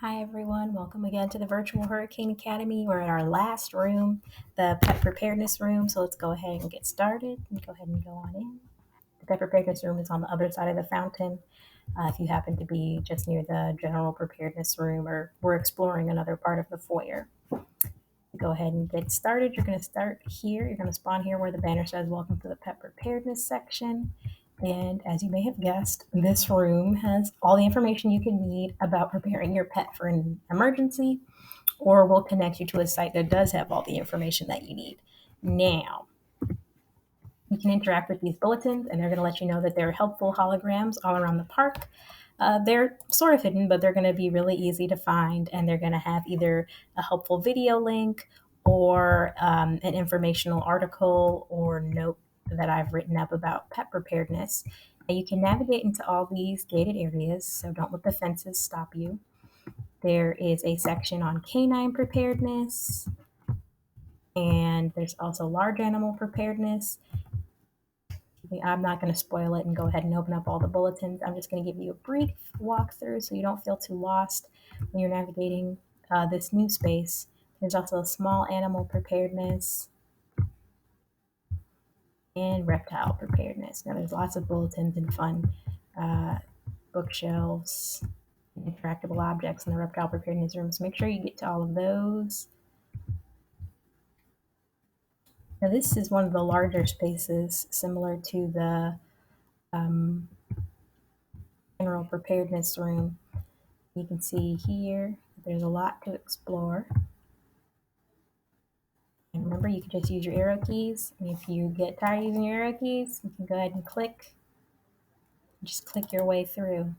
Hi everyone, welcome again to the Virtual Hurricane Academy. We're in our last room, the Pet Preparedness Room. So let's go ahead and get started. Go ahead and go on in. The Pet Preparedness Room is on the other side of the fountain. If you happen to be just near the General Preparedness Room, or we're exploring another part of the foyer. Go ahead and get started. You're going to start here. You're going to spawn here where the banner says Welcome to the Pet Preparedness section. And as you may have guessed, this room has all the information you can need about preparing your pet for an emergency, or will connect you to a site that does have all the information that you need. Now, you can interact with these bulletins, and they're going to let you know that there are helpful holograms all around the park. They're sort of hidden, but they're going to be really easy to find, and they're going to have either a helpful video link or an informational article or note that I've written up about pet preparedness. And you can navigate into all these gated areas, so don't let the fences stop you. There is a section on canine preparedness, and there's also large animal preparedness. I'm not going to spoil it and go ahead and open up all the bulletins. I'm just going to give you a brief walkthrough so you don't feel too lost when you're navigating this new space. There's also a small animal preparedness and reptile preparedness. Now, there's lots of bulletins and fun bookshelves, interactable objects in the reptile preparedness room. So make sure you get to all of those. Now, this is one of the larger spaces, similar to the general preparedness room. You can see here there's a lot to explore. And remember, you can just use your arrow keys. And if you get tired using your arrow keys, you can go ahead and just click your way through.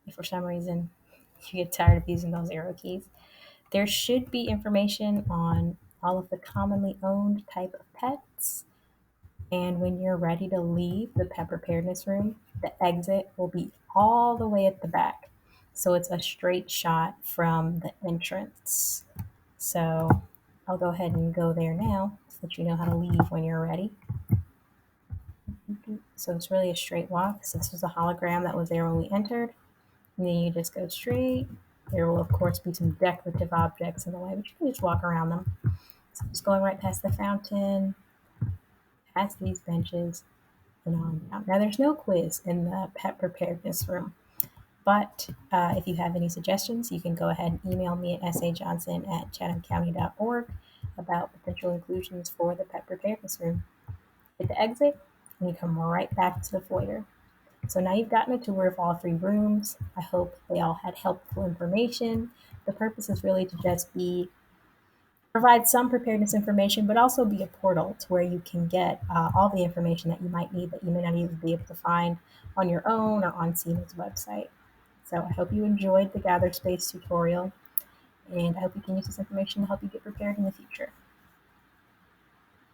If for some reason you get tired of using those arrow keys, there should be information on all of the commonly owned type of pets. And when you're ready to leave the pet preparedness room, the exit will be all the way at the back. So it's a straight shot from the entrance. So I'll go ahead and go there now so that you know how to leave when you're ready. So it's really a straight walk. So this was a hologram that was there when we entered. And then you just go straight. There will, of course, be some decorative objects in the way, but you can just walk around them. So just going right past the fountain, past these benches, and on down. Now, there's no quiz in the pet preparedness room, but if you have any suggestions, you can go ahead and email me at sajohnson@chathamcounty.org about potential inclusions for the pet preparedness room. Hit the exit, and you come right back to the foyer. So now you've gotten a tour of all three rooms. I hope they all had helpful information. The purpose is really to just provide some preparedness information, but also be a portal to where you can get all the information that you might need that you may not even be able to find on your own or on CEMA's website. So I hope you enjoyed the Gather Space tutorial, and I hope you can use this information to help you get prepared in the future.